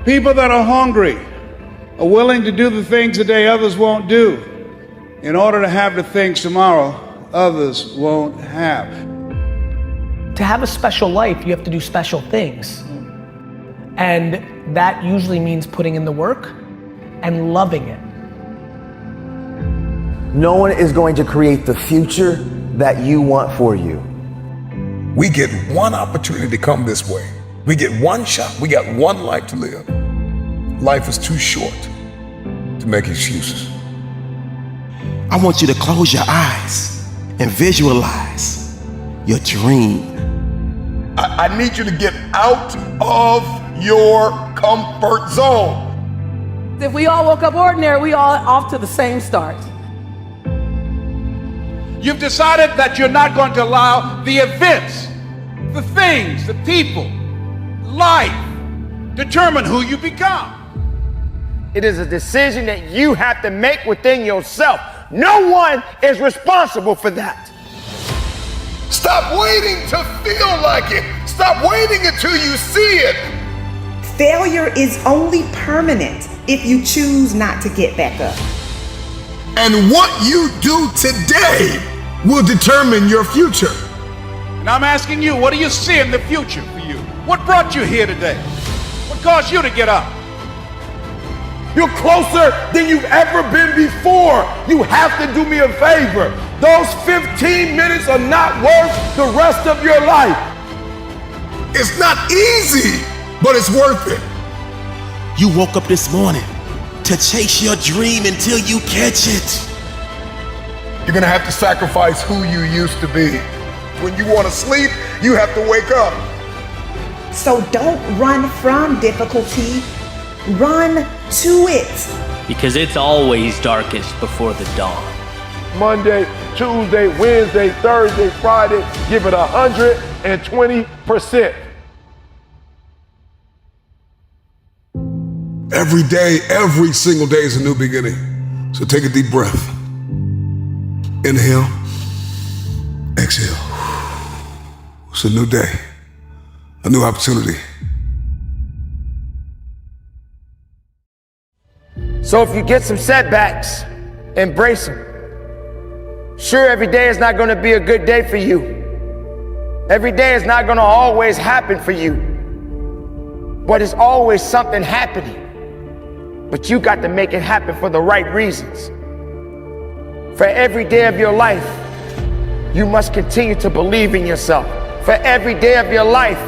People that are hungry are willing to do the things today others won't do in order to have the things tomorrow others won't have. To have a special life, you have to do special things. And that usually means putting in the work and loving it. No one is going to create the future that you want for you. We get one opportunity to come this way. We get one shot. We got one life to live. Life is too short to make excuses. I want you to close your eyes and visualize your dream. I need you to get out of your comfort zone. If we all woke up ordinary, we all off to the same start. You've decided that you're not going to allow the events, the things, the people, life, determine who you become. It is a decision that you have to make within yourself. No one is responsible for that. Stop waiting to feel like it. Stop waiting until you see it. Failure is only permanent if you choose not to get back up. And what you do today will determine your future. And I'm asking you, what do you see in the future for you? What brought you here today? What caused you to get up? You're closer than you've ever been before. You have to do me a favor. Those 15 minutes are not worth the rest of your life. It's not easy, but it's worth it. You woke up this morning to chase your dream until you catch it. You're gonna have to sacrifice who you used to be. When you want to sleep, you have to wake up. So don't run from difficulty, run to it. Because it's always darkest before the dawn. Monday, Tuesday, Wednesday, Thursday, Friday, give it 120%. Every day, every single day is a new beginning. So take a deep breath. Inhale, exhale. It's a new day, a new opportunity. So if you get some setbacks, embrace them. Sure, every day is not going to be a good day for you. Every day is not going to always happen for you. But it's always something happening. But you got to make it happen for the right reasons. For every day of your life, you must continue to believe in yourself. For every day of your life,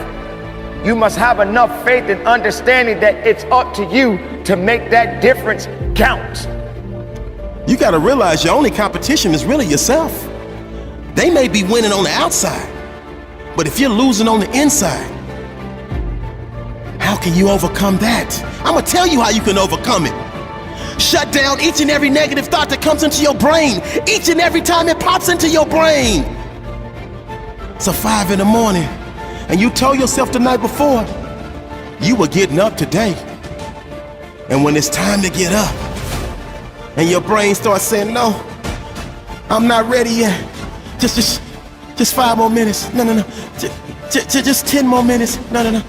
you must have enough faith and understanding that it's up to you to make that difference count. You gotta realize your only competition is really yourself. They may be winning on the outside, but if you're losing on the inside, how can you overcome that? I'm gonna tell you how you can overcome it. Shut down each and every negative thought that comes into your brain, each and every time it pops into your brain. So 5 in the morning, and you told yourself the night before, you were getting up today. And when it's time to get up, and your brain starts saying, no, I'm not ready yet. Just 5 more minutes. No. Just 10 more minutes. No.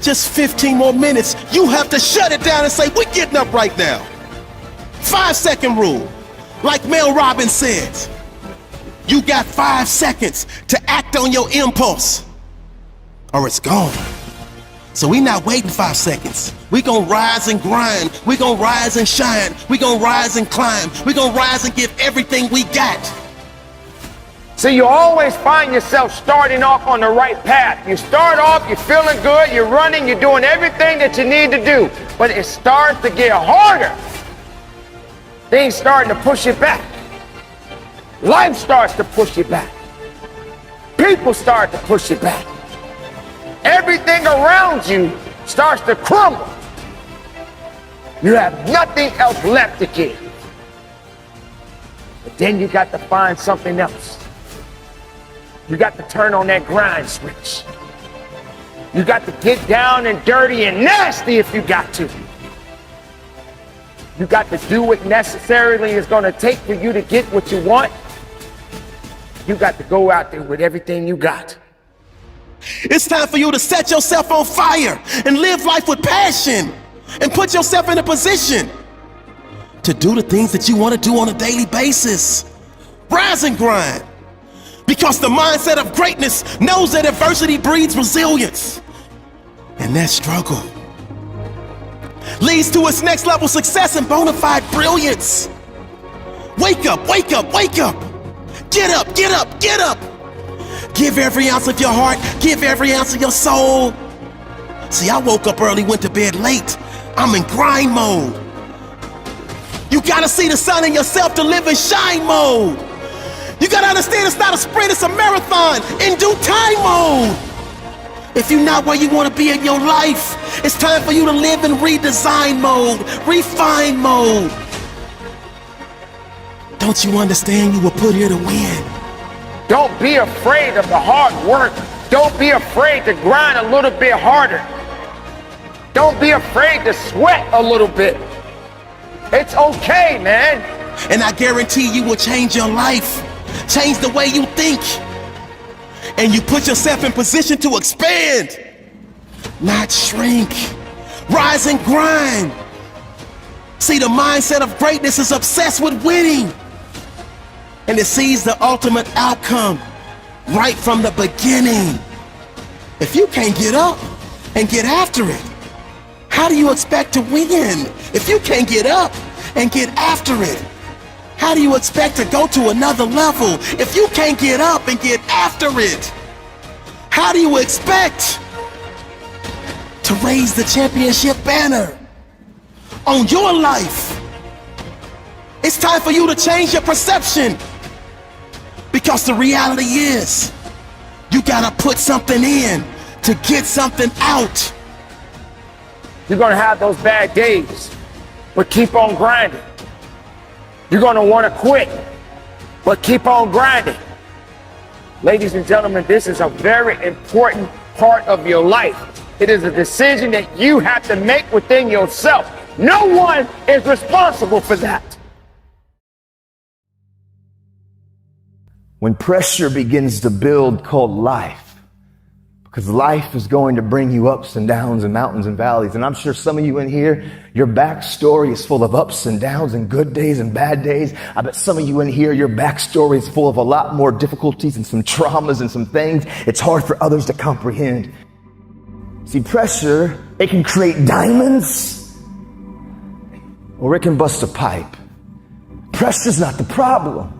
Just 15 more minutes. You have to shut it down and say, we're getting up right now. 5-second rule. Like Mel Robbins says, you got 5 seconds to act on your impulse, or it's gone. So we not waiting 5 seconds. We gonna rise and grind. We gonna rise and shine. We gonna rise and climb. We gonna rise and give everything we got. So you always find yourself starting off on the right path. You start off, you're feeling good, you're running, you're doing everything that you need to do. But it starts to get harder. Things starting to push you back. Life starts to push you back. People start to push you back. Everything around you starts to crumble. You have nothing else left to give. But then you got to find something else. You got to turn on that grind switch. You got to get down and dirty and nasty if you got to. You got to do what necessarily is going to take for you to get what you want. You got to go out there with everything you got. It's time for you to set yourself on fire and live life with passion. and put yourself in a position to do the things that you want to do on a daily basis. Rise and grind. Because the mindset of greatness knows that adversity breeds resilience. And that struggle leads to its next level success and bona fide brilliance. Wake up, wake up, wake up. Get up, get up, get up. Give every ounce of your heart, give every ounce of your soul. See, I woke up early, went to bed late. I'm in grind mode. You gotta see the sun in yourself to live in shine mode. You gotta understand it's not a sprint, it's a marathon in due time mode. If you're not where you wanna be in your life, it's time for you to live in redesign mode, refine mode. Don't you understand you were put here to win? Don't be afraid of the hard work. Don't be afraid to grind a little bit harder. Don't be afraid to sweat a little bit. It's okay, man. And I guarantee you will change your life, change the way you think, and you put yourself in position to expand, not shrink. Rise and grind. See, the mindset of greatness is obsessed with winning, and it sees the ultimate outcome right from the beginning. If you can't get up and get after it, how do you expect to win? If you can't get up and get after it, how do you expect to go to another level? If you can't get up and get after it, how do you expect to raise the championship banner on your life? It's time for you to change your perception, because the reality is you gotta put something in to get something out. You're gonna have those bad days, but keep on grinding. You're gonna wanna quit, but keep on grinding. Ladies and gentlemen, this is a very important part of your life. It is a decision that you have to make within yourself. No one is responsible for that. When pressure begins to build called life, because life is going to bring you ups and downs and mountains and valleys. And I'm sure some of you in here, your backstory is full of ups and downs and good days and bad days. I bet some of you in here, your backstory is full of a lot more difficulties and some traumas and some things it's hard for others to comprehend. See, pressure, it can create diamonds or it can bust a pipe. Pressure's not the problem.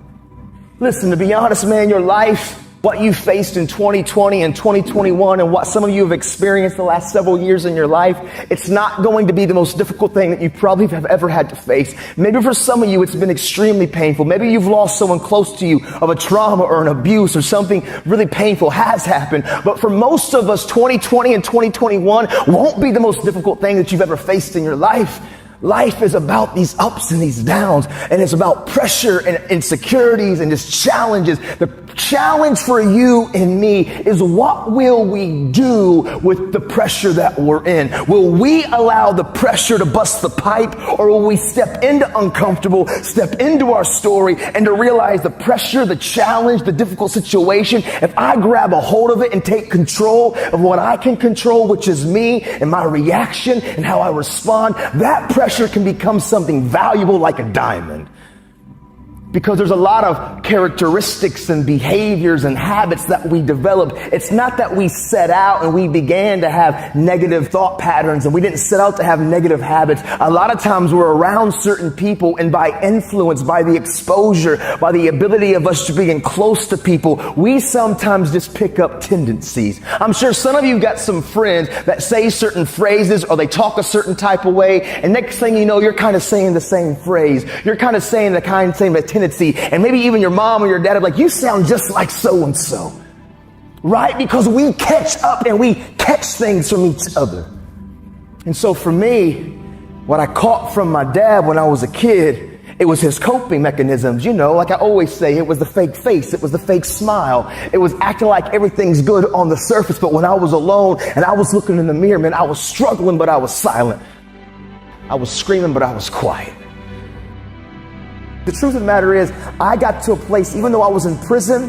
Listen, to be honest, man, your life, what you faced in 2020 and 2021 and what some of you have experienced the last several years in your life, it's not going to be the most difficult thing that you probably have ever had to face. Maybe for some of you, it's been extremely painful. Maybe you've lost someone close to you of a trauma or an abuse or something really painful has happened. But for most of us, 2020 and 2021 won't be the most difficult thing that you've ever faced in your life. Life is about these ups and these downs, and it's about pressure and insecurities and just challenges. The challenge for you and me is, what will we do with the pressure that we're in? Will we allow the pressure to bust the pipe, or will we step into uncomfortable, step into our story, and to realize the pressure, the challenge, the difficult situation, if I grab a hold of it and take control of what I can control, which is me and my reaction and how I respond, that pressure can become something valuable like a diamond. Because there's a lot of characteristics and behaviors and habits that we develop. It's not that we set out and we began to have negative thought patterns and we didn't set out to have negative habits. A lot of times we're around certain people, and by influence, by the exposure, by the ability of us to being close to people, we sometimes just pick up tendencies. I'm sure some of you got some friends that say certain phrases or they talk a certain type of way, and next thing you know, you're kind of saying the same phrase. You're kind of saying the same tendency. And maybe even your mom or your dad are like, you sound just like so-and-so. Right? Because we catch up and we catch things from each other. And so for me, what I caught from my dad when I was a kid, it was his coping mechanisms. You know, like I always say, it was the fake face. It was the fake smile. It was acting like everything's good on the surface. But when I was alone and I was looking in the mirror, man, I was struggling, but I was silent. I was screaming, but I was quiet. The truth of the matter is, I got to a place, even though I was in prison,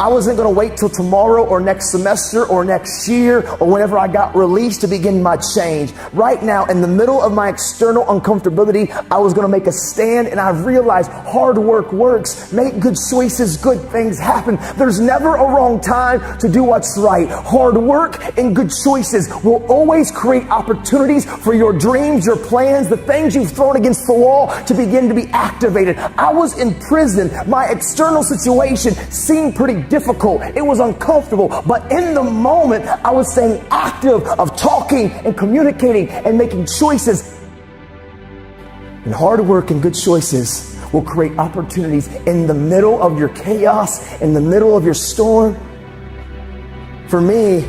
I wasn't going to wait till tomorrow or next semester or next year or whenever I got released to begin my change. Right now, in the middle of my external uncomfortability, I was going to make a stand, and I realized hard work works. Make good choices, good things happen. There's never a wrong time to do what's right. Hard work and good choices will always create opportunities for your dreams, your plans, the things you've thrown against the wall to begin to be activated. I was in prison. My external situation seemed pretty difficult. It was uncomfortable, but in the moment, I was staying active of talking and communicating and making choices. And hard work and good choices will create opportunities in the middle of your chaos, in the middle of your storm. For me,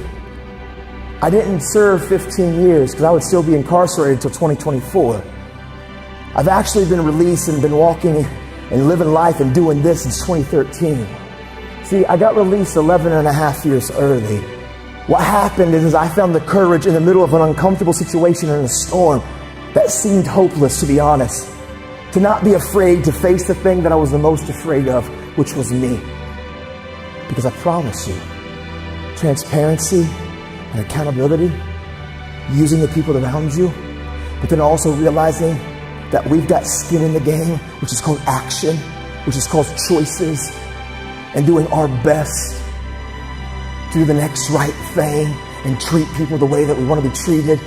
I didn't serve 15 years because I would still be incarcerated until 2024. I've actually been released and been walking and living life and doing this since 2013. See, I got released 11 and a half years early. What happened is I found the courage in the middle of an uncomfortable situation and a storm that seemed hopeless, to be honest, to not be afraid to face the thing that I was the most afraid of, which was me. Because I promise you, transparency and accountability, using the people around you, but then also realizing that we've got skin in the game, which is called action, which is called choices, and doing our best to do the next right thing and treat people the way that we want to be treated.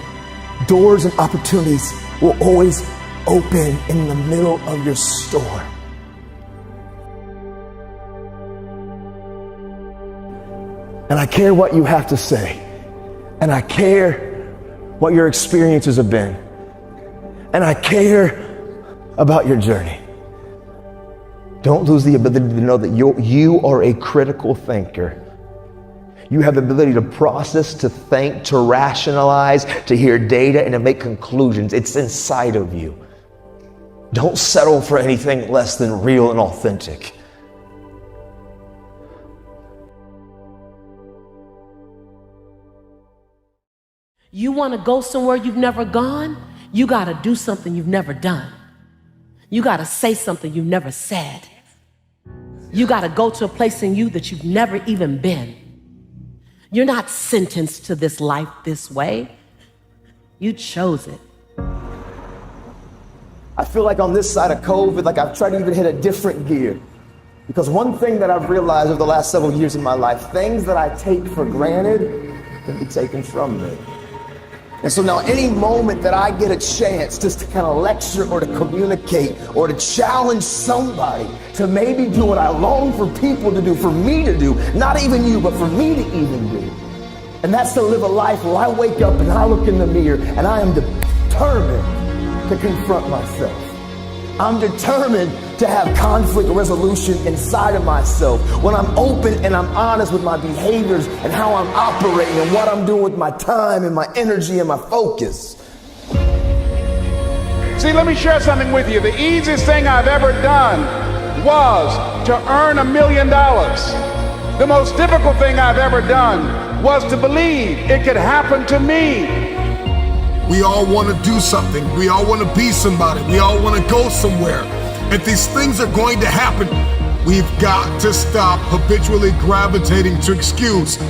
Doors and opportunities will always open in the middle of your storm. And I care what you have to say. And I care what your experiences have been. And I care about your journey. Don't lose the ability to know that you are a critical thinker. You have the ability to process, to think, to rationalize, to hear data, and to make conclusions. It's inside of you. Don't settle for anything less than real and authentic. You want to go somewhere you've never gone? You got to do something you've never done. You got to say something you've never said. You got to go to a place in you that you've never even been. You're not sentenced to this life this way. You chose it. I feel like on this side of COVID, like I've tried to even hit a different gear. Because one thing that I've realized over the last several years in my life, things that I take for granted can be taken from me. And so now any moment that I get a chance just to kind of lecture or to communicate or to challenge somebody to maybe do what I long for people to do, for me to do, not even you, but for me to even do. And that's to live a life where I wake up and I look in the mirror and I am determined to confront myself. I'm determined to have conflict resolution inside of myself. When I'm open and I'm honest with my behaviors and how I'm operating and what I'm doing with my time and my energy and my focus. See, let me share something with you. The easiest thing I've ever done was to earn $1 million. The most difficult thing I've ever done was to believe it could happen to me. We all want to do something. We all want to be somebody. We all want to go somewhere. If these things are going to happen, we've got to stop habitually gravitating to excuse.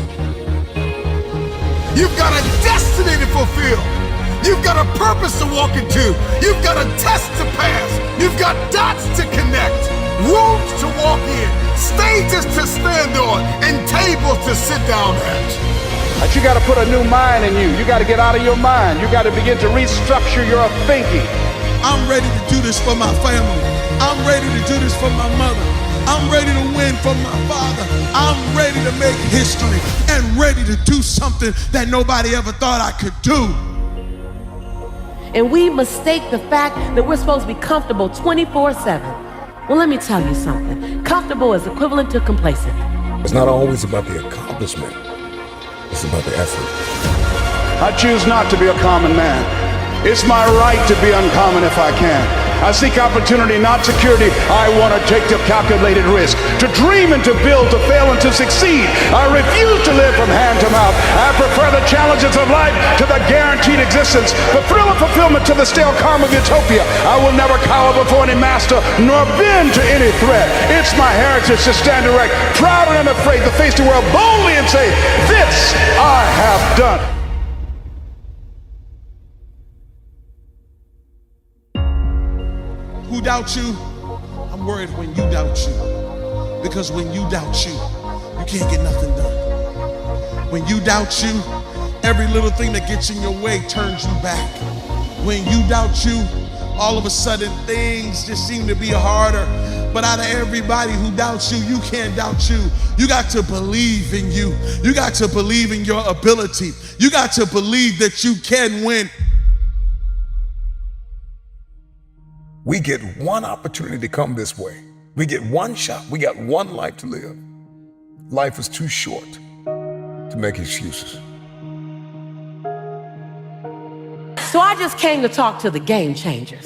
You've got a destiny to fulfill. You've got a purpose to walk into. You've got a test to pass. You've got dots to connect, rooms to walk in, stages to stand on, and tables to sit down at. But you got to put a new mind in you. You got to get out of your mind. You got to begin to restructure your thinking. I'm ready to do this for my family. I'm ready to do this for my mother. I'm ready to win for my father. I'm ready to make history and ready to do something that nobody ever thought I could do. And we mistake the fact that we're supposed to be comfortable 24/7. Well, let me tell you something. Comfortable is equivalent to complacent. It's not always about the accomplishment. It's about the effort. I choose not to be a common man. It's my right to be uncommon if I can. I seek opportunity, not security. I want to take the calculated risk. To dream and to build, to fail and to succeed. I refuse to live from hand to mouth. I prefer the challenges of life to the guaranteed existence. The thrill of fulfillment to the stale calm of utopia. I will never cower before any master, nor bend to any threat. It's my heritage to stand erect, proud and unafraid, to face the world boldly and say, this I have done. Who doubts you? I'm worried when you doubt you. Because when you doubt you, you can't get nothing done. When you doubt you, every little thing that gets in your way turns you back. When you doubt you, all of a sudden things just seem to be harder. But out of everybody who doubts you, you can't doubt you. You got to believe in you. You got to believe in your ability. You got to believe that you can win. We get one opportunity to come this way. We get one shot. We got one life to live. Life is too short to make excuses. So I just came to talk to the game changers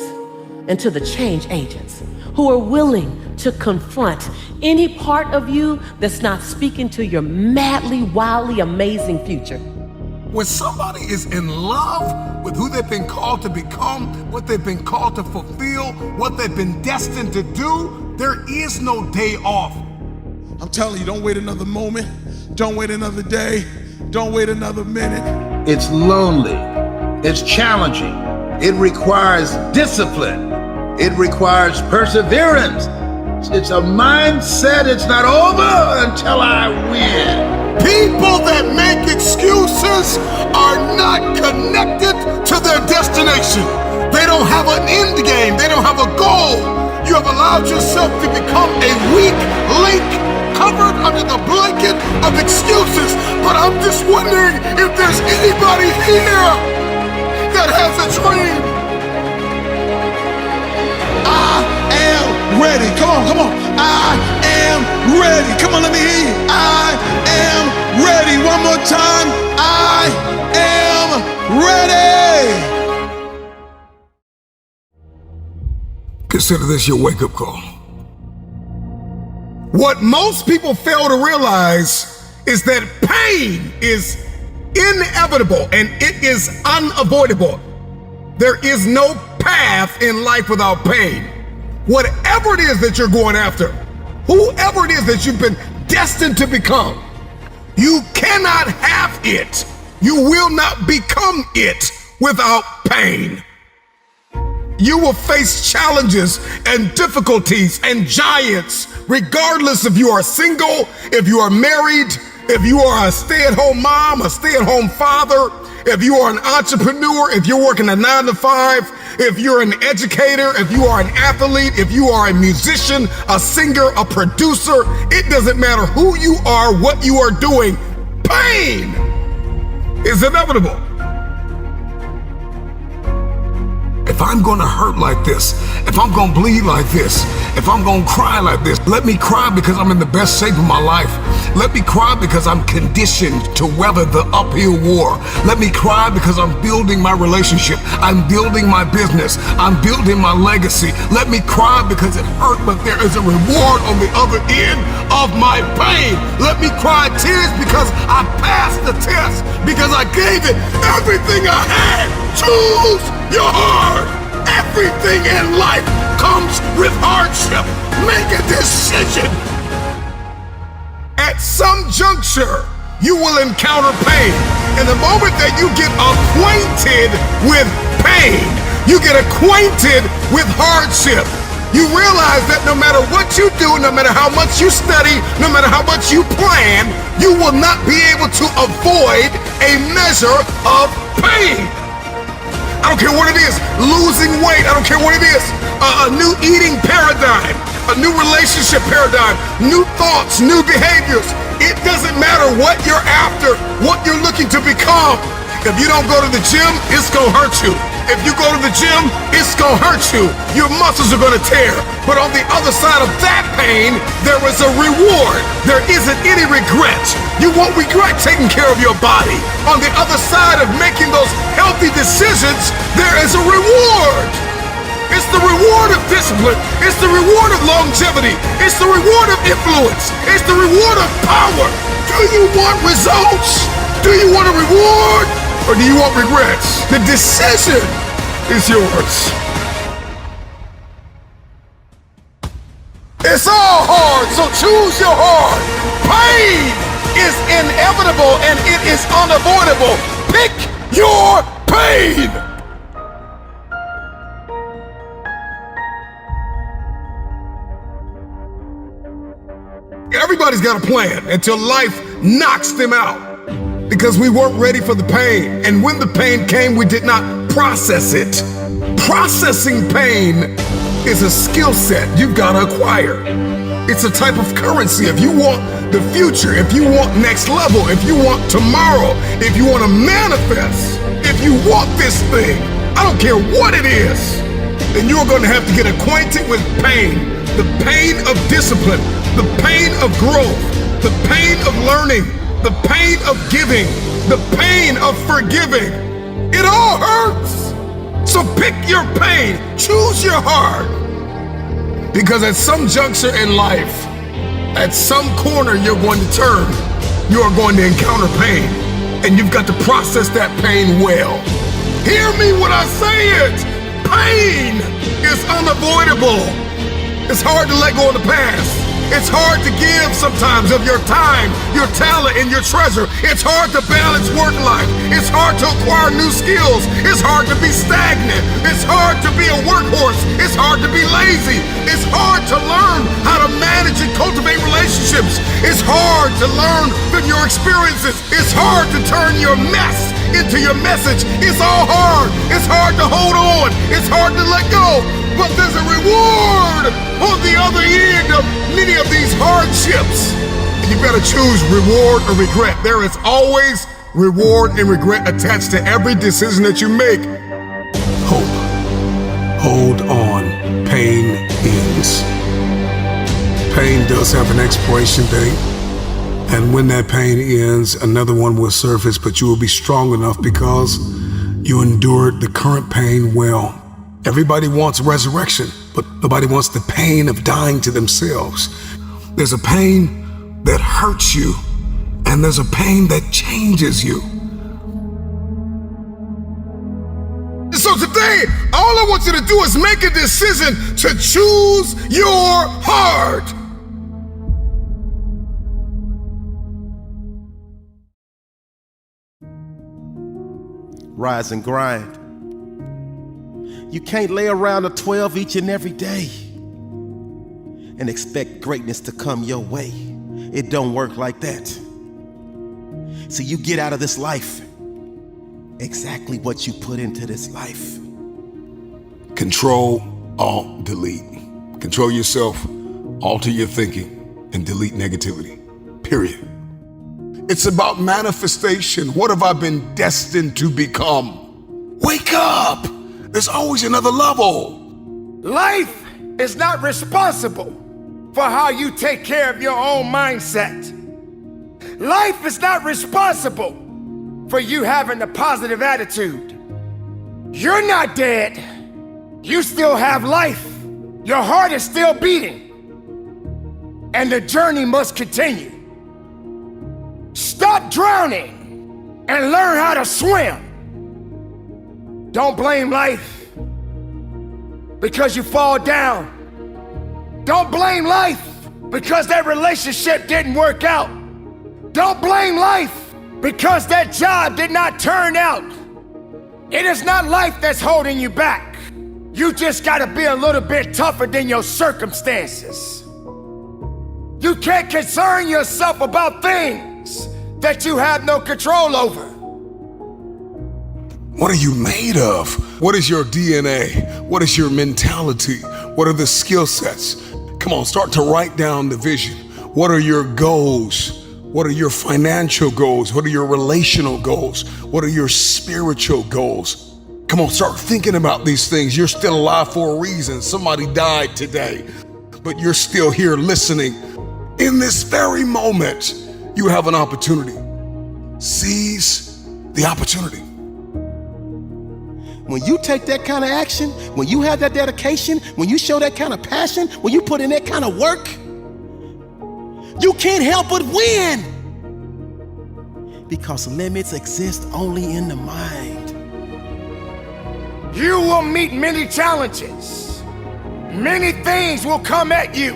and to the change agents who are willing to confront any part of you that's not speaking to your madly, wildly amazing future. When somebody is in love with who they've been called to become, what they've been called to fulfill, what they've been destined to do, there is no day off. I'm telling you, don't wait another moment. Don't wait another day. Don't wait another minute. It's lonely. It's challenging. It requires discipline. It requires perseverance. It's a mindset. It's not over until I win. People that make excuses are not connected to their destination. They don't have an end game. They don't have a goal. You have allowed yourself to become a weak link covered under the blanket of excuses. But I'm just wondering if there's anybody here that has a dream. I am ready. Come on, come on. I am ready. Come on, let me hear you. I am ready. One more time. I am ready. Consider this your wake-up call. What most people fail to realize is that pain is inevitable and it is unavoidable. There is no path in life without pain. Whatever it is that you're going after, whoever it is that you've been destined to become, you cannot have it. You will not become it without pain. You will face challenges and difficulties and giants, regardless if you are single, if you are married, if you are a stay-at-home mom, a stay-at-home father, if you are an entrepreneur, if you're working a 9-to-5, if you're an educator, if you are an athlete, if you are a musician, a singer, a producer, it doesn't matter who you are, what you are doing, pain is inevitable. If I'm gonna hurt like this, if I'm gonna bleed like this, if I'm gonna cry like this, let me cry because I'm in the best shape of my life. Let me cry because I'm conditioned to weather the uphill war. Let me cry because I'm building my relationship. I'm building my business. I'm building my legacy. Let me cry because it hurt, but there is a reward on the other end of my pain. Let me cry tears because I passed the test, because I gave it everything I had. Choose your heart. Everything in life comes with hardship. Make a decision. At some juncture, you will encounter pain. And the moment that you get acquainted with pain, you get acquainted with hardship, you realize that no matter what you do, no matter how much you study, no matter how much you plan, you will not be able to avoid a measure of pain. I don't care what it is, losing weight, I don't care what it is, a new eating paradigm, a new relationship paradigm, new thoughts, new behaviors. It doesn't matter what you're after, what you're looking to become. If you don't go to the gym, it's gonna hurt you. If you go to the gym, it's gonna hurt you. Your muscles are gonna tear. But on the other side of that pain, there is a reward. There isn't any regret. You won't regret taking care of your body. On the other side of making those healthy decisions, there is a reward. It's the reward of discipline. It's the reward of longevity. It's the reward of influence. It's the reward of power. Do you want results? Do you want a reward? Or do you want regrets? The decision is yours. It's all hard, so choose your heart. Pain is inevitable and it is unavoidable. Pick your pain. Everybody's got a plan until life knocks them out because we weren't ready for the pain. And when the pain came, we did not process it. Processing pain is a skill set you've got to acquire. It's a type of currency. If you want the future, if you want next level, if you want tomorrow, if you want to manifest, if you want this thing, I don't care what it is, then you're going to have to get acquainted with pain. The pain of discipline, the pain of growth, the pain of learning, the pain of giving, the pain of forgiving. It all hurts. So pick your pain, choose your heart. Because at some juncture in life, at some corner you're going to turn, you are going to encounter pain. And you've got to process that pain well. Hear me when I say it. Pain is unavoidable. It's hard to let go of the past. It's hard to give sometimes of your time, your talent, and your treasure. It's hard to balance work life. It's hard to acquire new skills. It's hard to be stagnant. It's hard to be a workhorse. It's hard to be lazy. It's hard to learn how to manage and cultivate relationships. It's hard to learn from your experiences. It's hard to turn your mess into your message. It's all hard. It's hard to hold on. It's hard to let go. But there's a reward on the other end of many of these hardships. You better choose reward or regret. There is always reward and regret attached to every decision that you make. Hope. Hold on. Pain ends. Pain does have an expiration date. And when that pain ends, another one will surface, but you will be strong enough because you endured the current pain well. Everybody wants resurrection, but nobody wants the pain of dying to themselves. There's a pain that hurts you, and there's a pain that changes you. So today, all I want you to do is make a decision to choose your heart. Rise and grind. You can't lay around a 12 each and every day and expect greatness to come your way. It don't work like that. So you get out of this life exactly what you put into this life. Control, alt, delete. Control yourself, alter your thinking, and delete negativity. Period. It's about manifestation. What have I been destined to become? Wake up! There's always another level. Life is not responsible for how you take care of your own mindset. Life is not responsible for you having a positive attitude. You're not dead. You still have life. Your heart is still beating. And the journey must continue. Stop drowning and learn how to swim. Don't blame life because you fall down. Don't blame life because that relationship didn't work out. Don't blame life because that job did not turn out. It is not life that's holding you back. You just gotta be a little bit tougher than your circumstances. You can't concern yourself about things that you have no control over. What are you made of? What is your DNA? What is your mentality? What are the skill sets? Come on, start to write down the vision. What are your goals? What are your financial goals? What are your relational goals? What are your spiritual goals? Come on, start thinking about these things. You're still alive for a reason. Somebody died today, but you're still here listening. In this very moment, you have an opportunity. Seize the opportunity. When you take that kind of action, when you have that dedication, when you show that kind of passion, when you put in that kind of work, you can't help but win. Because limits exist only in the mind. You will meet many challenges. Many things will come at you.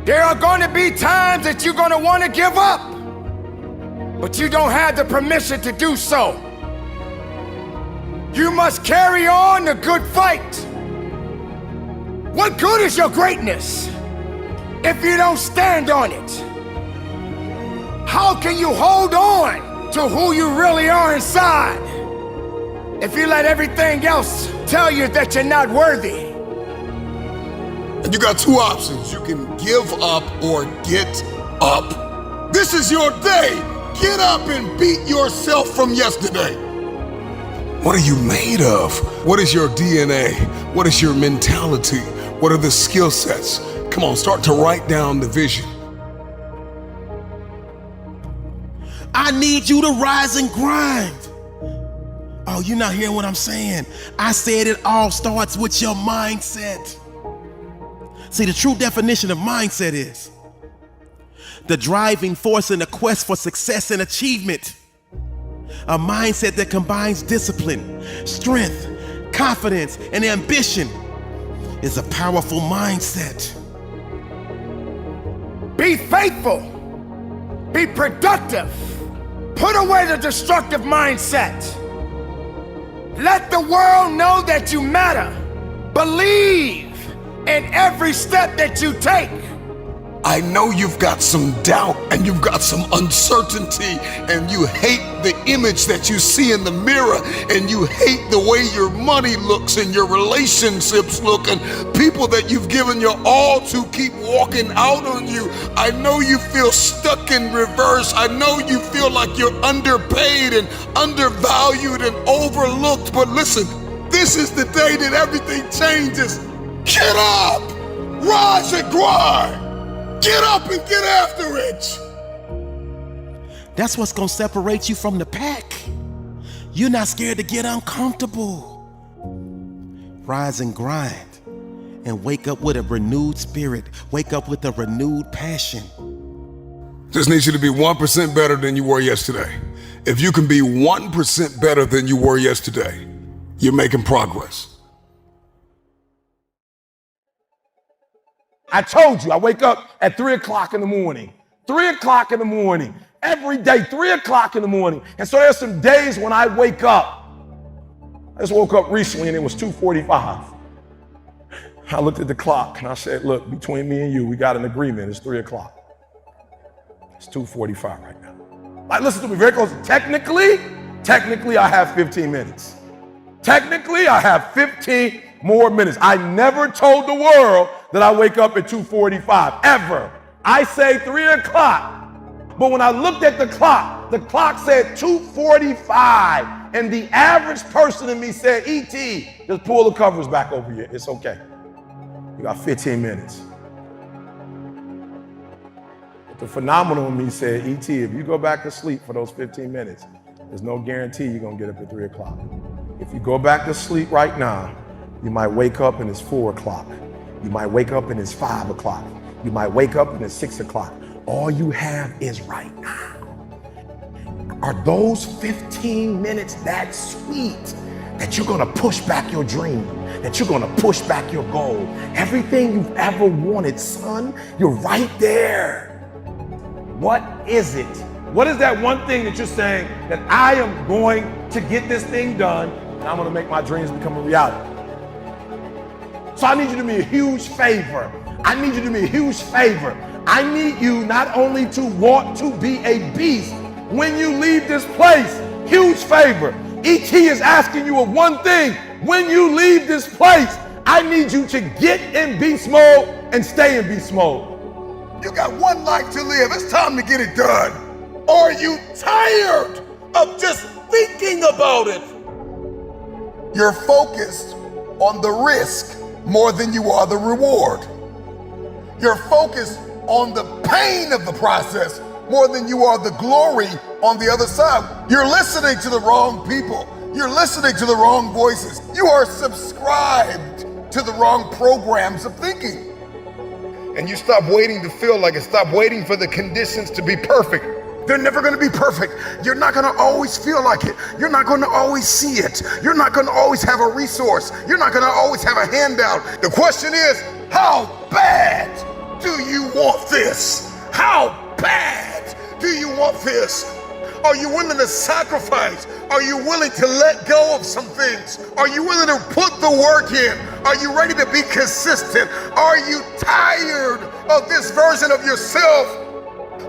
There are going to be times that you're going to want to give up, but you don't have the permission to do so. You must carry on the good fight. What good is your greatness if you don't stand on it? How can you hold on to who you really are inside if you let everything else tell you that you're not worthy? And you got two options. You can give up or get up. This is your day. Get up and beat yourself from yesterday. What are you made of? What is your DNA? What is your mentality? What are the skill sets? Come on, start to write down the vision. I need you to rise and grind. Oh, you're not hearing what I'm saying. I said it all starts with your mindset. See, the true definition of mindset is the driving force in the quest for success and achievement. A mindset that combines discipline, strength, confidence, and ambition is a powerful mindset. Be faithful. Be productive. Put away the destructive mindset. Let the world know that you matter. Believe in every step that you take. I know you've got some doubt and you've got some uncertainty and you hate the image that you see in the mirror and you hate the way your money looks and your relationships look and people that you've given your all to keep walking out on you. I know you feel stuck in reverse. I know you feel like you're underpaid and undervalued and overlooked. But listen, this is the day that everything changes. Get up, rise and grind. Get up and get after it. That's what's gonna separate you from the pack. You're not scared to get uncomfortable. Rise and grind and wake up with a renewed spirit. Wake up with a renewed passion. Just need you to be 1% better than you were yesterday. If you can be 1% better than you were yesterday, you're making progress. I told you, I wake up at 3 o'clock in the morning. 3 o'clock in the morning. Every day, 3 o'clock in the morning. And so there's some days when I wake up. I just woke up recently and it was 2:45. I looked at the clock and I said, look, between me and you, we got an agreement. It's 3 o'clock. It's 2:45 right now. Like, listen to me very closely. Technically, I have 15 minutes. Technically, I have 15 more minutes. I never told the world that I wake up at 2:45, ever. I say 3 o'clock. But when I looked at the clock said 2:45. And the average person in me said, E.T., just pull the covers back over here. It's okay. You got 15 minutes. But the phenomenal in me said, E.T., if you go back to sleep for those 15 minutes, there's no guarantee you're going to get up at 3 o'clock. If you go back to sleep right now, you might wake up and it's 4 o'clock. You might wake up and it's 5 o'clock. You might wake up and it's 6 o'clock. All you have is right now. Are those 15 minutes that sweet that you're gonna push back your dream, that you're gonna push back your goal? Everything you've ever wanted, son, you're right there. What is it? What is that one thing that you're saying that I am going to get this thing done and I'm gonna make my dreams become a reality? So I need you to do me a huge favor. I need you to do me a huge favor. I need you not only to want to be a beast when you leave this place, huge favor. ET is asking you of one thing. When you leave this place, I need you to get in beast mode and stay in beast mode. You got one life to live. It's time to get it done. Are you tired of just thinking about it? You're focused on the risk more than you are the reward. You're focused on the pain of the process more than you are the glory on the other side. You're listening to the wrong people. You're listening to the wrong voices. You are subscribed to the wrong programs of thinking. And you stop waiting to feel like it. Stop waiting for the conditions to be perfect. They're never going to be perfect. You're not going to always feel like it. You're not going to always see it. You're not going to always have a resource. You're not going to always have a handout. The question is, how bad do you want this? How bad do you want this? Are you willing to sacrifice? Are you willing to let go of some things? Are you willing to put the work in? Are you ready to be consistent? Are you tired of this version of yourself?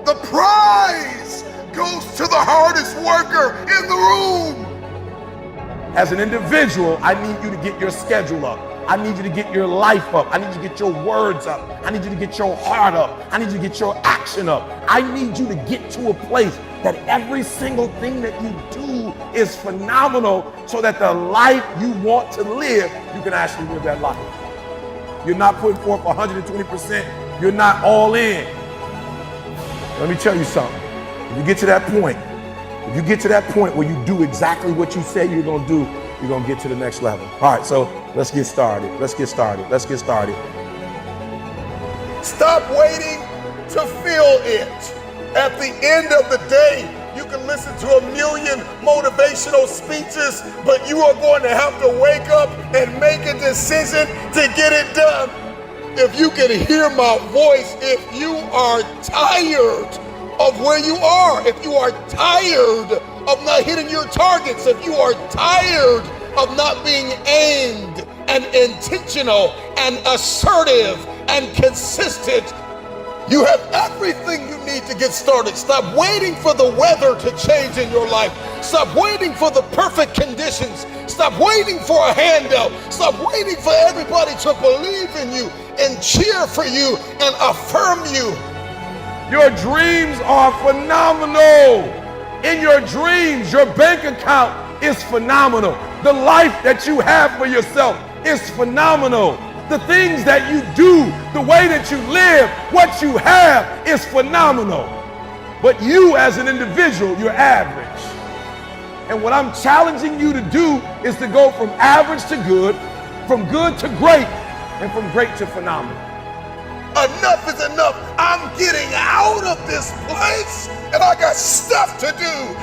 The prize goes to the hardest worker in the room. As an individual, I need you to get your schedule up. I need you to get your life up. I need you to get your words up. I need you to get your heart up. I need you to get your action up. I need you to get to a place that every single thing that you do is phenomenal so that the life you want to live, you can actually live that life. You're not putting forth 120%. You're not all in. Let me tell you something. If you get to that point, where you do exactly what you say you're going to do, you're going to get to the next level. All right, so let's get started. Stop waiting to feel it. At the end of the day, you can listen to 1,000,000 motivational speeches, but you are going to have to wake up and make a decision to get it done. If you can hear my voice, if you are tired of where you are, if you are tired of not hitting your targets, if you are tired of not being aimed and intentional and assertive and consistent, you have everything you need to get started. Stop waiting for the weather to change in your life. Stop waiting for the perfect conditions. Stop waiting for a handout. Stop waiting for everybody to believe in you and cheer for you and affirm you. Your dreams are phenomenal. In your dreams, your bank account is phenomenal. The life that you have for yourself is phenomenal. The things that you do, the way that you live, what you have is phenomenal. But you as an individual, you're average. And what I'm challenging you to do is to go from average to good, from good to great, and from great to phenomenal. Enough is enough. I'm getting out of this place and I got stuff to do.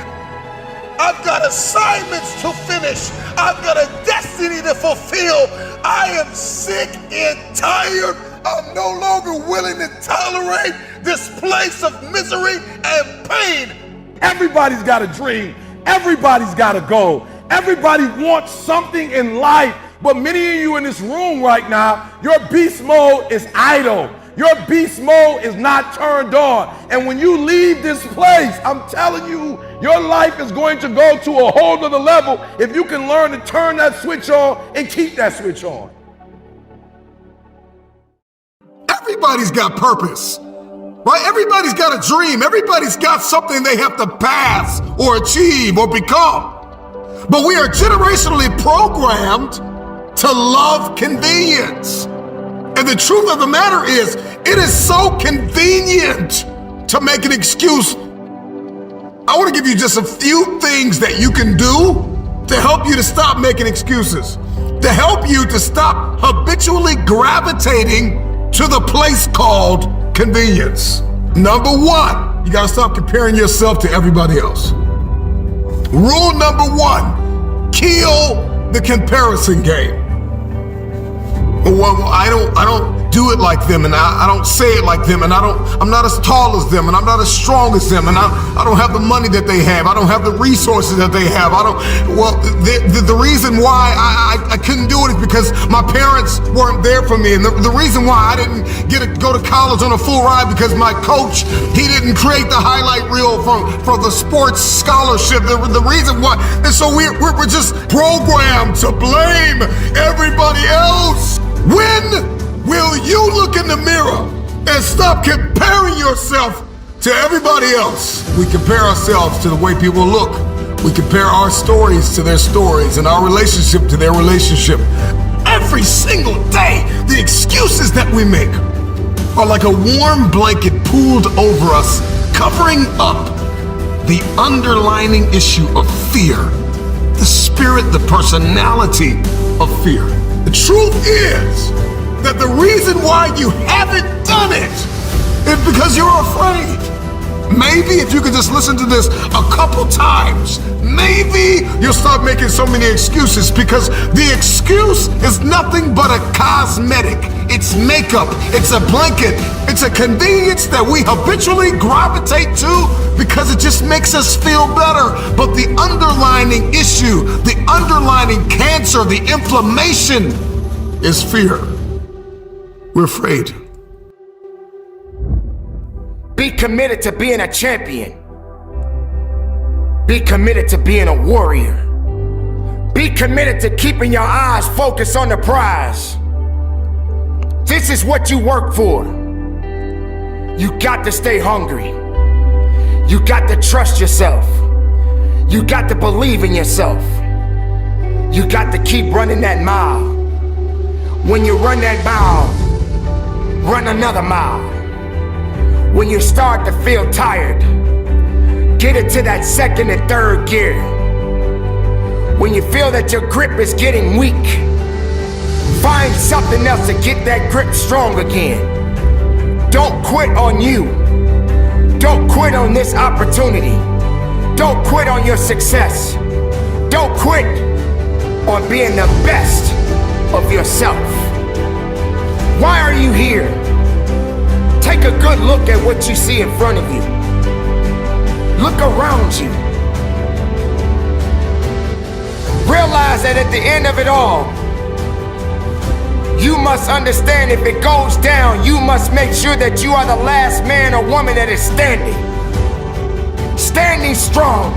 I've got assignments to finish. I've got a destiny to fulfill. I am sick and tired. I'm no longer willing to tolerate this place of misery and pain. Everybody's got a dream. Everybody's got a goal. Everybody wants something in life. But many of you in this room right now, your beast mode is idle. Your beast mode is not turned on. And when you leave this place, I'm telling you, your life is going to go to a whole nother level if you can learn to turn that switch on and keep that switch on. Everybody's got purpose, right? Everybody's got a dream. Everybody's got something they have to pass or achieve or become. But we are generationally programmed to love convenience. And the truth of the matter is, it is so convenient to make an excuse. I want to give you just a few things that you can do to help you to stop making excuses, to help you to stop habitually gravitating to the place called convenience. Number one, you got to stop comparing yourself to everybody else. Rule number one, kill the comparison game. Well, I don't do it like them, and I don't say it like them, and I'm not as tall as them, and I'm not as strong as them, and I don't have the money that they have. I don't have the resources that they have. The reason why I couldn't do it is because my parents weren't there for me, and the reason why I didn't go to college on a full ride because my coach, he didn't create the highlight reel for the sports scholarship. The reason why, and so we're just programmed to blame everybody else. When will you look in the mirror and stop comparing yourself to everybody else? We compare ourselves to the way people look. We compare our stories to their stories and our relationship to their relationship. Every single day, the excuses that we make are like a warm blanket pulled over us, covering up the underlying issue of fear, the spirit, the personality of fear. The truth is that the reason why you haven't done it is because you're afraid. Maybe if you could just listen to this a couple times, maybe you'll stop making so many excuses, because the excuse is nothing but a cosmetic. It's makeup, it's a blanket, it's a convenience that we habitually gravitate to because it just makes us feel better. But the underlying issue, the underlying cancer, the inflammation is fear. We're afraid. Be committed to being a champion. Be committed to being a warrior. Be committed to keeping your eyes focused on the prize. This is what you work for. You got to stay hungry. You got to trust yourself. You got to believe in yourself. You got to keep running that mile. When you run that mile, run another mile. When you start to feel tired, get into that second and third gear. When you feel that your grip is getting weak, find something else to get that grip strong again. Don't quit on you. Don't quit on this opportunity. Don't quit on your success. Don't quit on being the best of yourself. Why are you here? Take a good look at what you see in front of you. Look around you. Realize that at the end of it all, you must understand if it goes down, you must make sure that you are the last man or woman that is standing. Standing strong.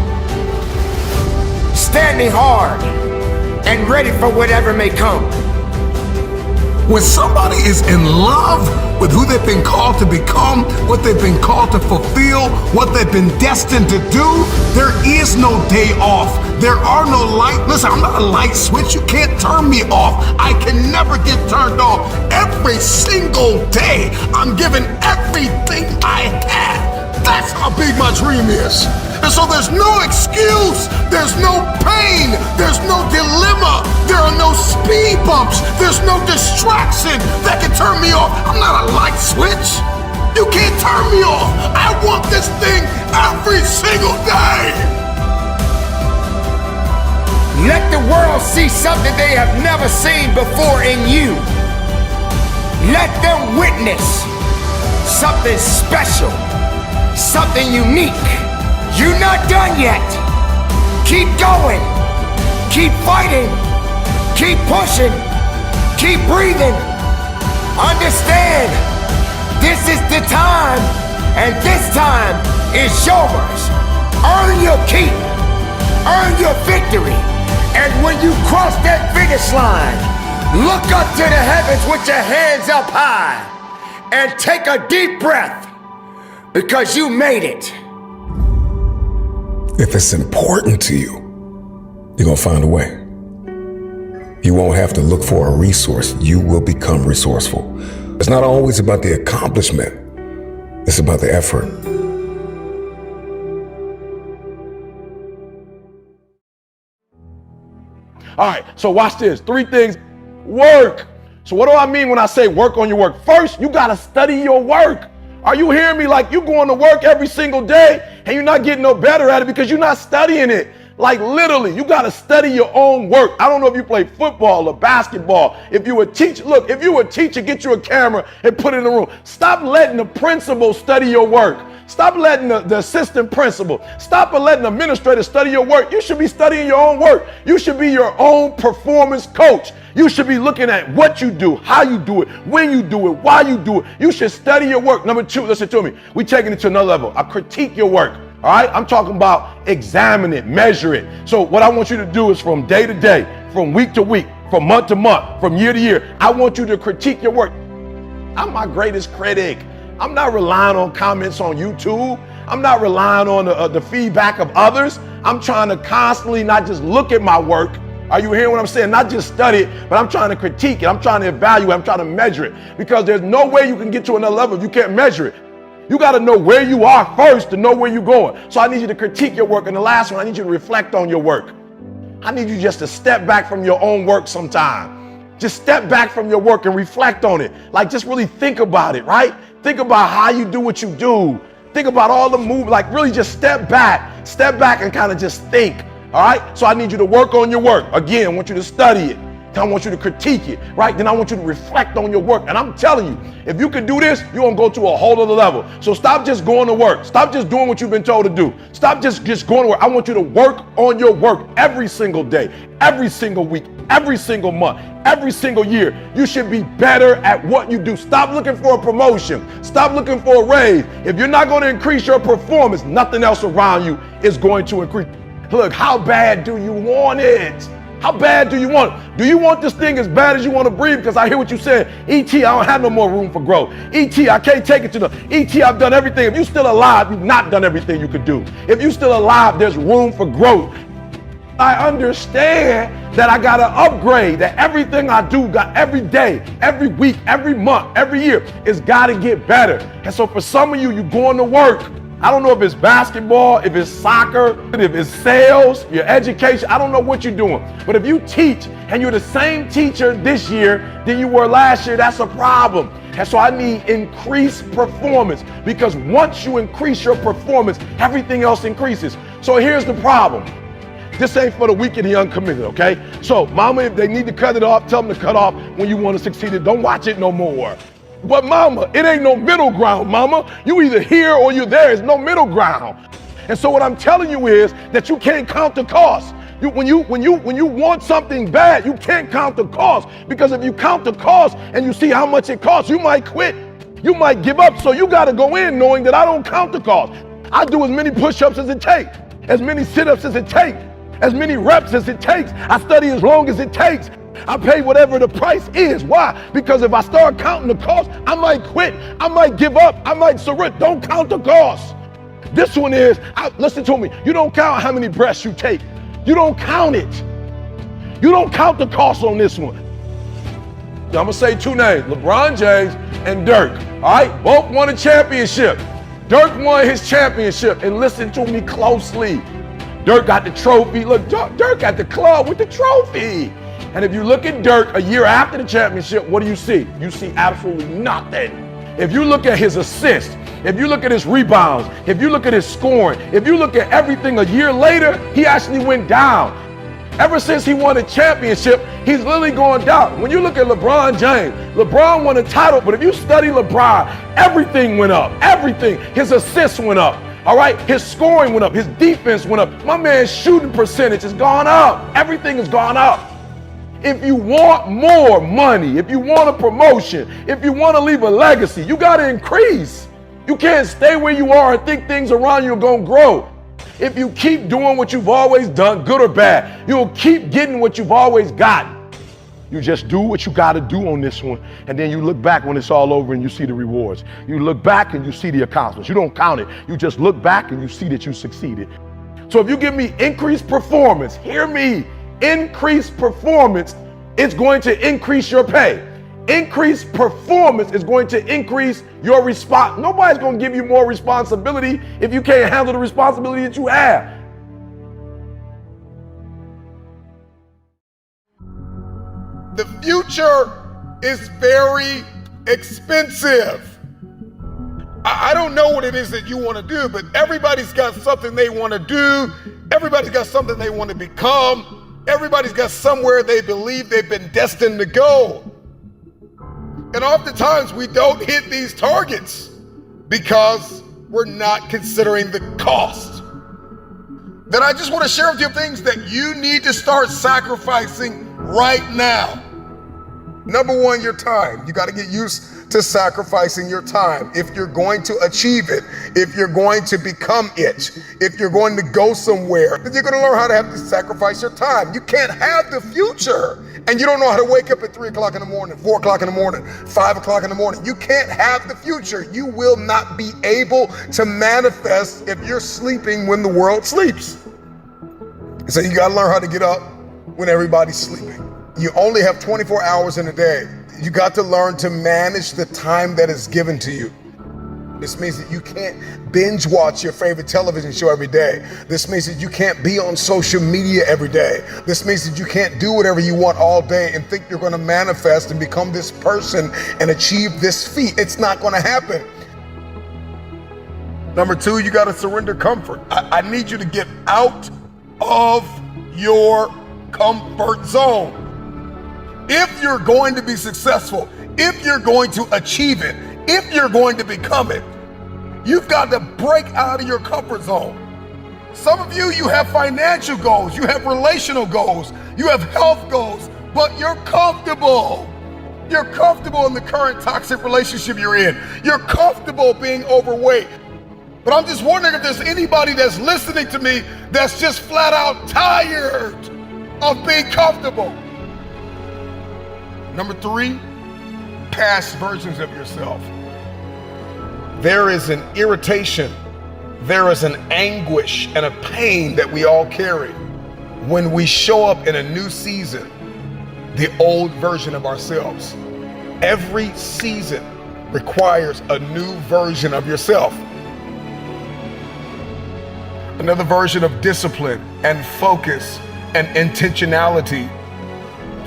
Standing hard. And ready for whatever may come. When somebody is in love with who they've been called to become, what they've been called to fulfill, what they've been destined to do, there is no day off. There are no light. Listen, I'm not a light switch. You can't turn me off. I can never get turned off. Every single day, I'm giving everything I have. That's how big my dream is. And so there's no excuse, there's no pain, there's no dilemma, there are no speed bumps, there's no distraction that can turn me off. I'm not a light switch. You can't turn me off. I want this thing every single day. Let the world see something they have never seen before in you. Let them witness something special, something unique. You're not done yet. Keep going. Keep fighting. Keep pushing. Keep breathing. Understand, this is the time, and this time is yours. Earn your keep. Earn your victory. And when you cross that finish line, look up to the heavens with your hands up high and take a deep breath, because you made it. If it's important to you, you're gonna find a way. You won't have to look for a resource. You will become resourceful. It's not always about the accomplishment. It's about the effort. All right, so watch this. 3 things. Work. So what do I mean when I say work on your work? First, you gotta study your work. Are you hearing me? Like, you going to work every single day and you're not getting no better at it because you're not studying it. Like, literally, you got to study your own work. I don't know if you play football or basketball. If you a teacher, look, if you a teacher, get you a camera and put it in the room. Stop letting the principal study your work. Stop letting the assistant principal, stop letting the administrator study your work. You should be studying your own work. You should be your own performance coach. You should be looking at what you do, how you do it, when you do it, why you do it. You should study your work. Number 2, listen to me. We're taking it to another level. I critique your work. All right. I'm talking about examine it, measure it. So what I want you to do is from day to day, from week to week, from month to month, from year to year, I want you to critique your work. I'm my greatest critic. I'm not relying on comments on YouTube. I'm not relying on the feedback of others. I'm trying to constantly not just look at my work. Are you hearing what I'm saying? Not just study it, but I'm trying to critique it. I'm trying to evaluate. I'm trying to measure it, because there's no way you can get to another level if you can't measure it. You got to know where you are first to know where you're going. So I need you to critique your work. And the last one, I need you to reflect on your work. I need you just to step back from your own work sometime. Just step back from your work and reflect on it. Like, just really think about it, right? Think about how you do what you do. Think about all the moves, like really just step back and kind of just think, all right? So I need you to work on your work. Again, I want you to study it. I want you to critique it, right? Then I want you to reflect on your work. And I'm telling you, if you can do this, you're gonna go to a whole other level. So stop just going to work. Stop just doing what you've been told to do. Stop just going to work. I want you to work on your work every single day, every single week, every single month, every single year. You should be better at what you do. Stop looking for a promotion. Stop looking for a raise. If you're not going to increase your performance, nothing else around you is going to increase. Look, how bad do you want it? How bad do you want it? Do you want this thing as bad as you want to breathe? Because I hear what you said. E.T., I don't have no more room for growth. E.T., I can't take it to the... E.T., I've done everything. If you're still alive, you've not done everything you could do. If you're still alive, there's room for growth. I understand that I got to upgrade, that everything I do, got every day, every week, every month, every year, it's got to get better. And so for some of you, you're going to work. I don't know if it's basketball, if it's soccer, if it's sales, your education. I don't know what you're doing. But if you teach and you're the same teacher this year than you were last year, that's a problem. And so I need increased performance, because once you increase your performance, everything else increases. So here's the problem. This ain't for the weak and the uncommitted, okay? So mama, if they need to cut it off, tell them to cut off when you want to succeed. Don't watch it no more. But mama, it ain't no middle ground, mama. You either here or you're there. There's no middle ground. And so what I'm telling you is that you can't count the cost. When you want something bad, you can't count the cost, because if you count the cost and you see how much it costs, you might quit. You might give up. So you got to go in knowing that I don't count the cost. I do as many push-ups as it takes, as many sit-ups as it takes, as many reps as it takes. I study as long as it takes. I pay whatever the price is. Why? Because if I start counting the cost, I might quit. I might give up. I might surrender. Don't count the cost. This one is, listen to me, you don't count how many breaths you take. You don't count it. You don't count the cost on this one. I'm going to say two names, LeBron James and Dirk. All right? Both won a championship. Dirk won his championship. And listen to me closely. Dirk got the trophy. Look, Dirk at the club with the trophy. And if you look at Dirk a year after the championship, what do you see? You see absolutely nothing. If you look at his assists, if you look at his rebounds, if you look at his scoring, if you look at everything a year later, he actually went down. Ever since he won a championship, he's literally going down. When you look at LeBron James, LeBron won a title, but if you study LeBron, everything went up. Everything. His assists went up. All right? His scoring went up. His defense went up. My man's shooting percentage has gone up. Everything has gone up. If you want more money, if you want a promotion, if you want to leave a legacy, you got to increase. You can't stay where you are and think things around you are going to grow. If you keep doing what you've always done, good or bad, you'll keep getting what you've always gotten. You just do what you got to do on this one, and then you look back when it's all over and you see the rewards. You look back and you see the accomplishments. You don't count it. You just look back and you see that you succeeded. So if you give me increased performance, hear me, increased performance, it's going to increase your pay. Increased performance is going to increase your response. Nobody's going to give you more responsibility if you can't handle the responsibility that you have. The future is very expensive. I don't know what it is that you want to do, but everybody's got something they want to do. Everybody's got something they want to become. Everybody's got somewhere they believe they've been destined to go. And oftentimes we don't hit these targets because we're not considering the cost. Then I just want to share with you things that you need to start sacrificing right now. Number one, your time. You got to get used to sacrificing your time. If you're going to achieve it, if you're going to become it, if you're going to go somewhere, then you're going to learn how to have to sacrifice your time. You can't have the future and you don't know how to wake up at 3 o'clock in the morning, 4 o'clock in the morning, 5 o'clock in the morning. You can't have the future. You will not be able to manifest if you're sleeping when the world sleeps. So you got to learn how to get up when everybody's sleeping. You only have 24 hours in a day. You got to learn to manage the time that is given to you. This means that you can't binge watch your favorite television show every day. This means that you can't be on social media every day. This means that you can't do whatever you want all day and think you're going to manifest and become this person and achieve this feat. It's not going to happen. Number two, you got to surrender comfort. I need you to get out of your comfort zone. If you're going to be successful, if you're going to achieve it, if you're going to become it, you've got to break out of your comfort zone. Some of you have financial goals, you have relational goals, you have health goals, but you're comfortable. You're comfortable in the current toxic relationship you're in. You're comfortable being overweight. But I'm just wondering if there's anybody that's listening to me that's just flat out tired of being comfortable. Number three, past versions of yourself. There is an irritation, there is an anguish and a pain that we all carry when we show up in a new season, the old version of ourselves. Every season requires a new version of yourself. Another version of discipline and focus and intentionality.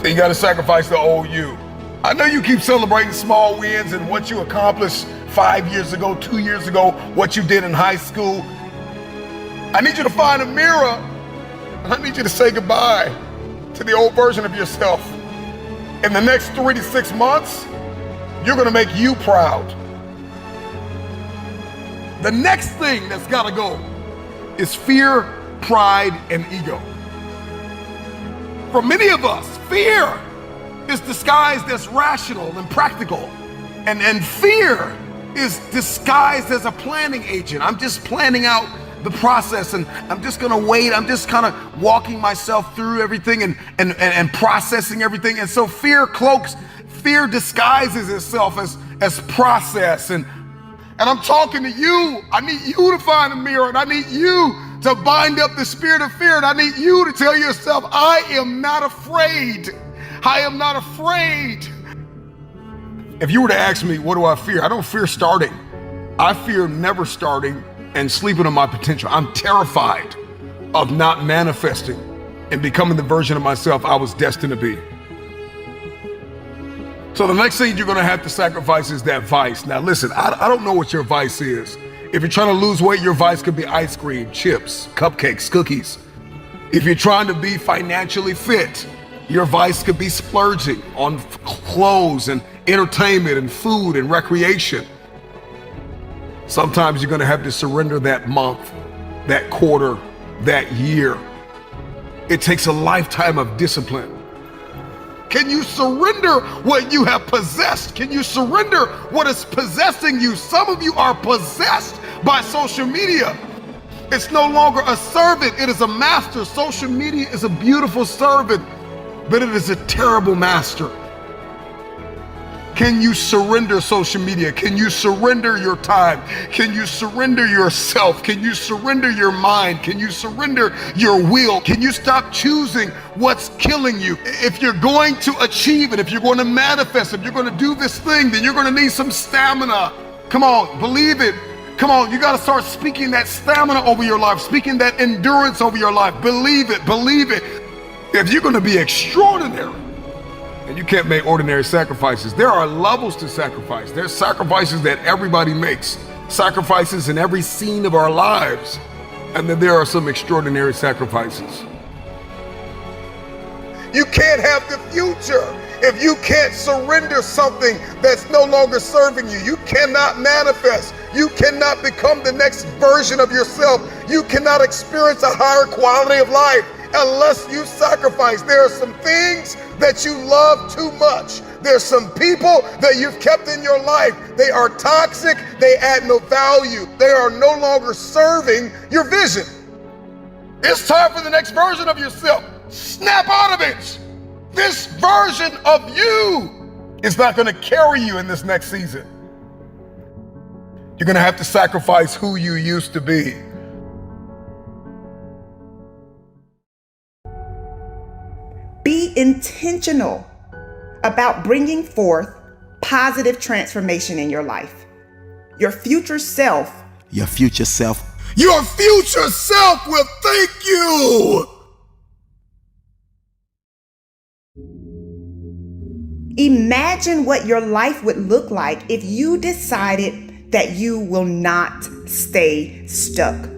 So you got to sacrifice the old you. I know you keep celebrating small wins and what you accomplished 5 years ago, 2 years ago, what you did in high school. I need you to find a mirror. I need you to say goodbye to the old version of yourself. In the next 3 to 6 months, you're going to make you proud. The next thing that's got to go is fear, pride, and ego. For many of us, fear is disguised as rational and practical. And fear is disguised as a planning agent. I'm just planning out the process and I'm just gonna wait. I'm just kind of walking myself through everything and processing everything. And so fear disguises itself as process. And I'm talking to you. I need you to find a mirror and I need you to bind up the spirit of fear. And I need you to tell yourself, I am not afraid. I am not afraid. If you were to ask me, what do I fear? I don't fear starting. I fear never starting and sleeping on my potential. I'm terrified of not manifesting and becoming the version of myself I was destined to be. So the next thing you're gonna have to sacrifice is that vice. Now listen, I don't know what your vice is. If you're trying to lose weight, your vice could be ice cream, chips, cupcakes, cookies. If you're trying to be financially fit, your vice could be splurging on clothes and entertainment and food and recreation. Sometimes you're gonna have to surrender that month, that quarter, that year. It takes a lifetime of discipline. Can you surrender what you have possessed? Can you surrender what is possessing you? Some of you are possessed by social media. It's no longer a servant, it is a master. Social media is a beautiful servant, but it is a terrible master. Can you surrender social media? Can you surrender your time? Can you surrender yourself? Can you surrender your mind? Can you surrender your will? Can you stop choosing what's killing you? If you're going to achieve it, if you're going to manifest, if you're going to do this thing, then you're going to need some stamina. Come on, believe it. Come on, you got to start speaking that stamina over your life, speaking that endurance over your life. Believe it, believe it. If you're going to be extraordinary, and you can't make ordinary sacrifices. There are levels to sacrifice. There's sacrifices that everybody makes, sacrifices in every scene of our lives. And then there are some extraordinary sacrifices. You can't have the future if you can't surrender something that's no longer serving you. You cannot manifest. You cannot become the next version of yourself. You cannot experience a higher quality of life unless you sacrifice. There are some things that you love too much. There's some people that you've kept in your life. They are toxic. They add no value. They are no longer serving your vision. It's time for the next version of yourself. Snap out of it. This version of you is not going to carry you in this next season. You're going to have to sacrifice who you used to be. Be intentional about bringing forth positive transformation in your life. Your future self. Your future self. Your future self will thank you. Imagine what your life would look like if you decided that you will not stay stuck.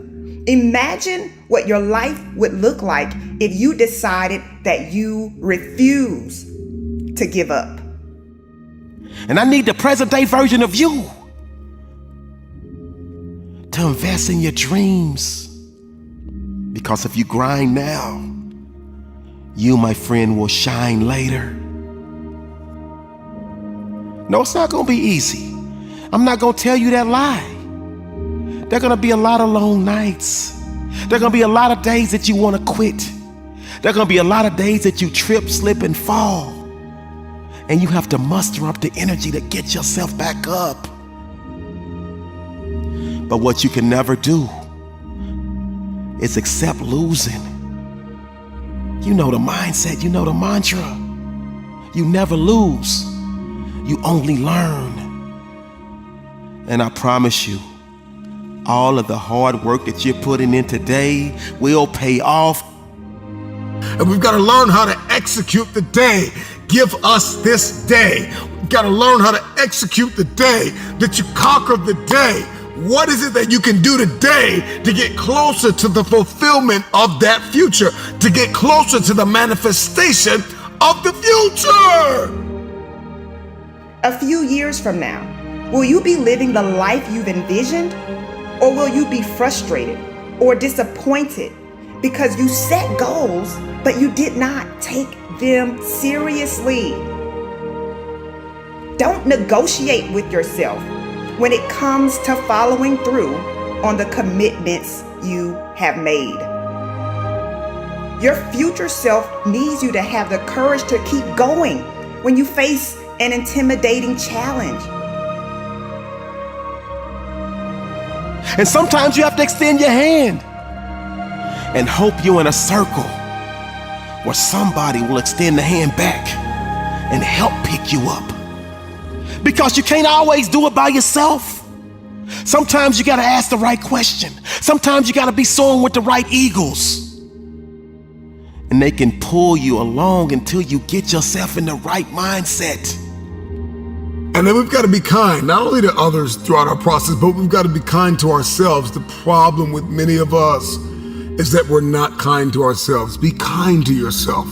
Imagine what your life would look like if you decided that you refuse to give up. And I need the present day version of you to invest in your dreams. Because if you grind now, you, my friend, will shine later. No, it's not gonna be easy. I'm not gonna tell you that lie. There are gonna be a lot of long nights. There are gonna be a lot of days that you wanna quit. There are gonna be a lot of days that you trip, slip, and fall. And you have to muster up the energy to get yourself back up. But what you can never do is accept losing. You know the mindset, you know the mantra. You never lose. You only learn. And I promise you, all of the hard work that you're putting in today will pay off. And we've got to learn how to execute the day. Give us this day. We've got to learn how to execute the day, that you conquer the day. What is it that you can do today to get closer to the fulfillment of that future, to get closer to the manifestation of the future? A few years from now, will you be living the life you've envisioned? Or will you be frustrated or disappointed because you set goals, but you did not take them seriously? Don't negotiate with yourself when it comes to following through on the commitments you have made. Your future self needs you to have the courage to keep going when you face an intimidating challenge. And sometimes you have to extend your hand and hope you're in a circle where somebody will extend the hand back and help pick you up. Because you can't always do it by yourself. Sometimes you gotta ask the right question. Sometimes you gotta be soaring with the right eagles. And they can pull you along until you get yourself in the right mindset. And then we've got to be kind, not only to others throughout our process, but we've got to be kind to ourselves. The problem with many of us is that we're not kind to ourselves. Be kind to yourself.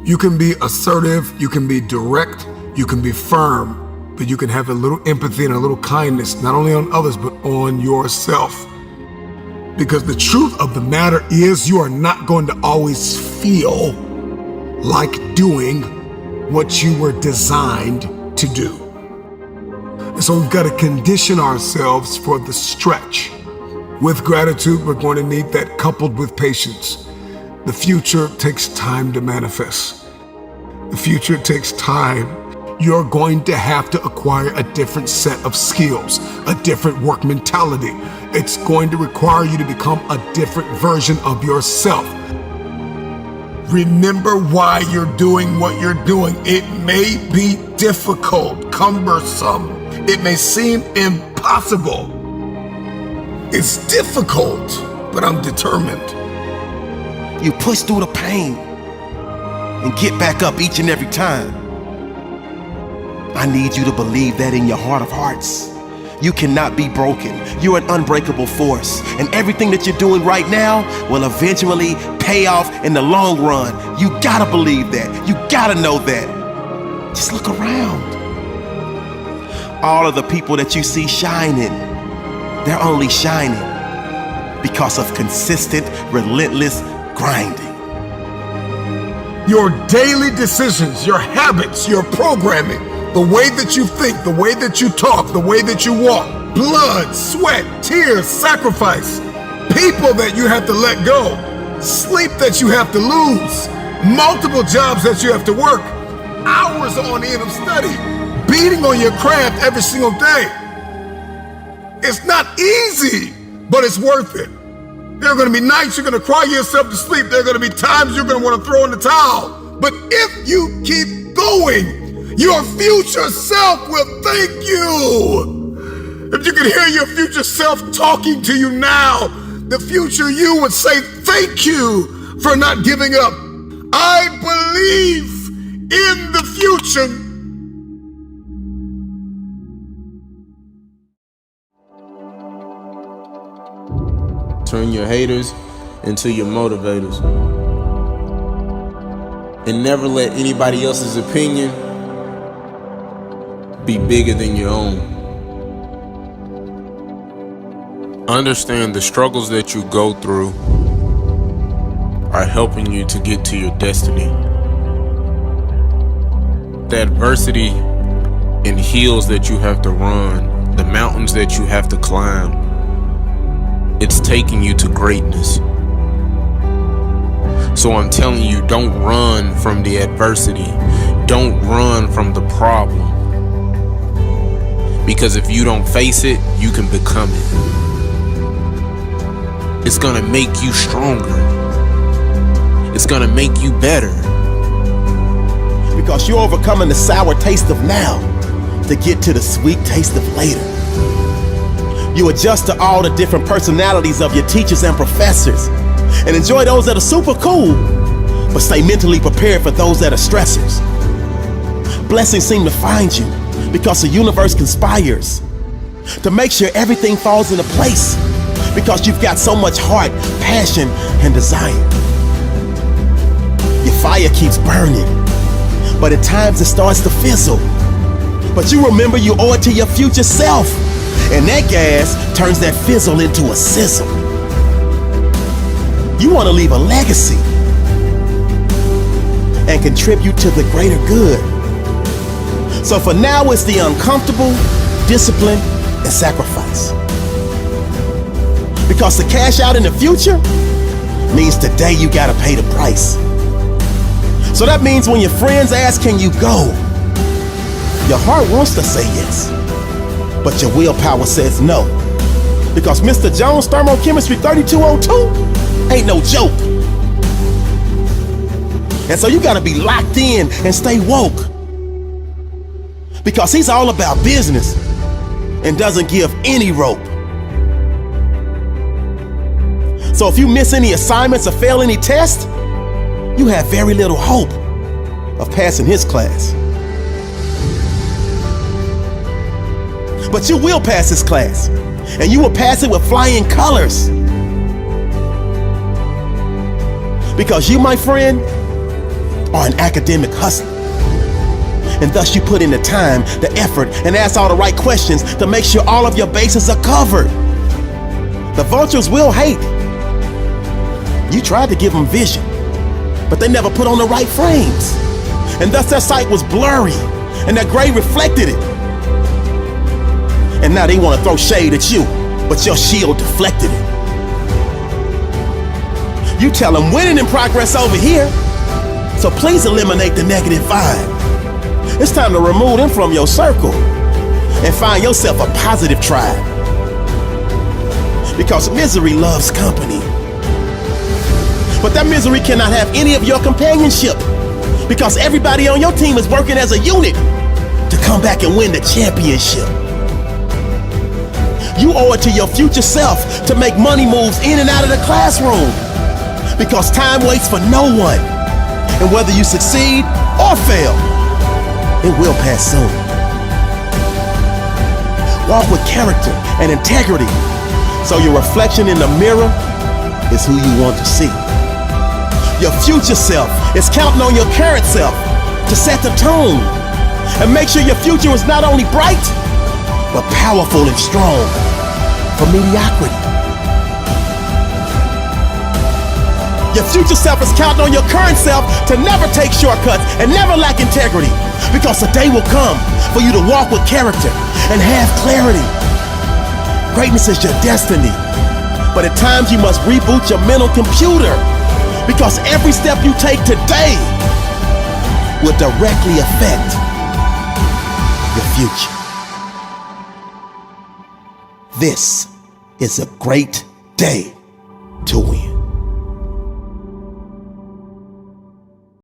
You can be assertive, you can be direct, you can be firm, but you can have a little empathy and a little kindness, not only on others, but on yourself. Because the truth of the matter is you are not going to always feel like doing what you were designed to do. And so we've got to condition ourselves for the stretch. With gratitude, we're going to need that coupled with patience. The future takes time to manifest. The future takes time. You're going to have to acquire a different set of skills, a different work mentality. It's going to require you to become a different version of yourself. Remember why you're doing what you're doing. It may be difficult, cumbersome. It may seem impossible. It's difficult, but I'm determined. You push through the pain and get back up each and every time. I need you to believe that in your heart of hearts. You cannot be broken. You're an unbreakable force. And everything that you're doing right now will eventually pay off in the long run. You gotta believe that. You gotta know that. Just look around. All of the people that you see shining, they're only shining because of consistent, relentless grinding. Your daily decisions, your habits, your programming, the way that you think, the way that you talk, the way that you walk, blood, sweat, tears, sacrifice, people that you have to let go, sleep that you have to lose, multiple jobs that you have to work, hours on end of study, beating on your craft every single day. It's not easy, but it's worth it. There are going to be nights you're going to cry yourself to sleep. There are going to be times you're going to want to throw in the towel. But if you keep going, your future self will thank you. If you could hear your future self talking to you now, the future you would say, thank you for not giving up. I believe in the future. Turn your haters into your motivators. And never let anybody else's opinion be bigger than your own. Understand the struggles that you go through are helping you to get to your destiny. The adversity and hills that you have to run, the mountains that you have to climb, it's taking you to greatness. So I'm telling you, don't run from the adversity. Don't run from the problem. Because if you don't face it, you can become it. It's gonna make you stronger. It's gonna make you better. Because you're overcoming the sour taste of now to get to the sweet taste of later. You adjust to all the different personalities of your teachers and professors and enjoy those that are super cool, but stay mentally prepared for those that are stressors. Blessings seem to find you because the universe conspires to make sure everything falls into place because you've got so much heart, passion, and desire. Your fire keeps burning, but at times it starts to fizzle. But you remember you owe it to your future self, and that gas turns that fizzle into a sizzle. You want to leave a legacy and contribute to the greater good. So for now, it's the uncomfortable, discipline, and sacrifice. Because to cash out in the future means today you gotta pay the price. So that means when your friends ask, can you go? Your heart wants to say yes, but your willpower says no. Because Mr. Jones Thermochemistry 3202 ain't no joke. And so you gotta be locked in and stay woke. Because he's all about business and doesn't give any rope. So if you miss any assignments or fail any tests, you have very little hope of passing his class. But you will pass his class, and you will pass it with flying colors. Because you, my friend, are an academic hustler. And thus you put in the time, the effort, and ask all the right questions to make sure all of your bases are covered. The vultures will hate. You tried to give them vision, but they never put on the right frames. And thus their sight was blurry, and their grade reflected it. And now they want to throw shade at you, but your shield deflected it. You tell them winning in progress over here, so please eliminate the negative vibe. It's time to remove them from your circle and find yourself a positive tribe. Because misery loves company. But that misery cannot have any of your companionship, because everybody on your team is working as a unit to come back and win the championship. You owe it to your future self to make money moves in and out of the classroom, because time waits for no one. And whether you succeed or fail, it will pass soon. Walk with character and integrity, so your reflection in the mirror is who you want to see. Your future self is counting on your current self to set the tone and make sure your future is not only bright, but powerful and strong for mediocrity. Your future self is counting on your current self to never take shortcuts and never lack integrity, because a day will come for you to walk with character and have clarity. Greatness is your destiny, but at times you must reboot your mental computer, because every step you take today will directly affect your future. This is a great day.